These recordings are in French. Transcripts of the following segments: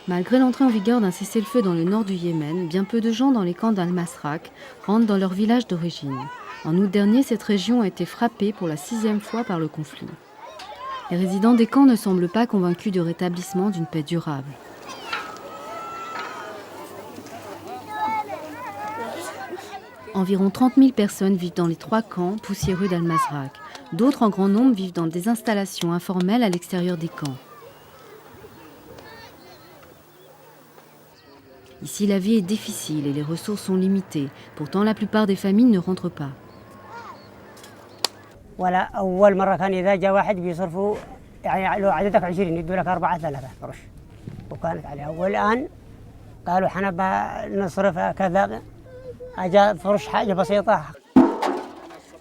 Malgré l'entrée en vigueur d'un cessez-le-feu dans le nord du Yémen, bien peu de gens dans les camps d'Al-Masraq rentrent dans leur village d'origine. En août dernier, cette région a été frappée pour la 6e fois par le conflit. Les résidents des camps ne semblent pas convaincus du rétablissement d'une paix durable. Environ 30 000 personnes vivent dans les 3 camps poussiéreux d'Al-Masraq. D'autres en grand nombre vivent dans des installations informelles à l'extérieur des camps. Ici, la vie est difficile et les ressources sont limitées. Pourtant, la plupart des familles ne rentrent pas.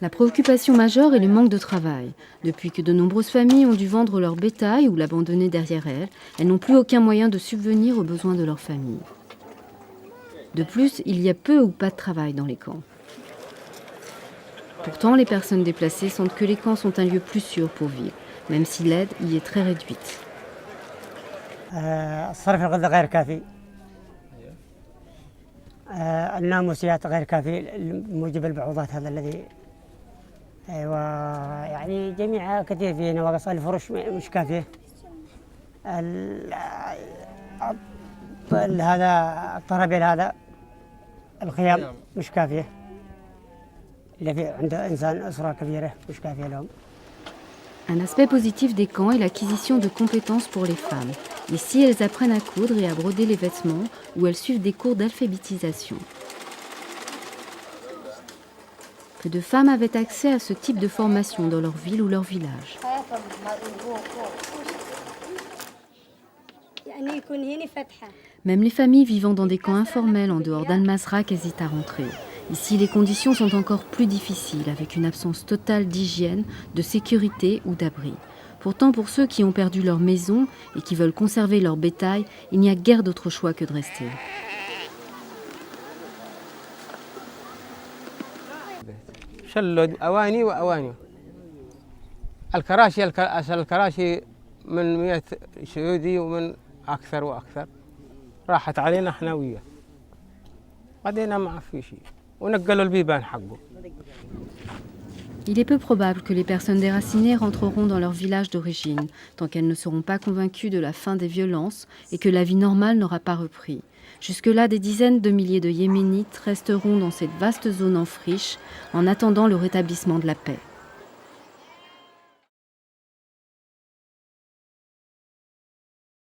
La préoccupation majeure est le manque de travail. Depuis que de nombreuses familles ont dû vendre leur bétail ou l'abandonner derrière elles n'ont plus aucun moyen de subvenir aux besoins de leur famille. De plus, il y a peu ou pas de travail dans les camps. Pourtant, les personnes déplacées sentent que les camps sont un lieu plus sûr pour vivre, même si l'aide y est très réduite. الناموسيات غير كافي موجب البعوضات هذا الذي يعني جميع كثير في نواقص الفرش مش كافيه هذا الطرابيل هذا الخيام مش كافيه اللي في عند انسان اسره كبيره مش كافيه لهم. Un aspect positif des camps est l'acquisition de compétences pour les femmes. Ici, elles apprennent à coudre et à broder les vêtements ou elles suivent des cours d'alphabétisation. Peu de femmes avaient accès à ce type de formation dans leur ville ou leur village. Même les familles vivant dans des camps informels en dehors d'Al-Masraq hésitent à rentrer. Ici, les conditions sont encore plus difficiles, avec une absence totale d'hygiène, de sécurité ou d'abri. Pourtant, pour ceux qui ont perdu leur maison et qui veulent conserver leur bétail, il n'y a guère d'autre choix que de rester. شلد أواني وأواني الكراشي من 100 سعودي ومن أكثر وأكثر راحت علينا إحنا وياه بعدين ما في شيء ونقلوا البيبان حقه. Il est peu probable que les personnes déracinées rentreront dans leur village d'origine, tant qu'elles ne seront pas convaincues de la fin des violences et que la vie normale n'aura pas repris. Jusque-là, des dizaines de milliers de Yéménites resteront dans cette vaste zone en friche en attendant le rétablissement de la paix.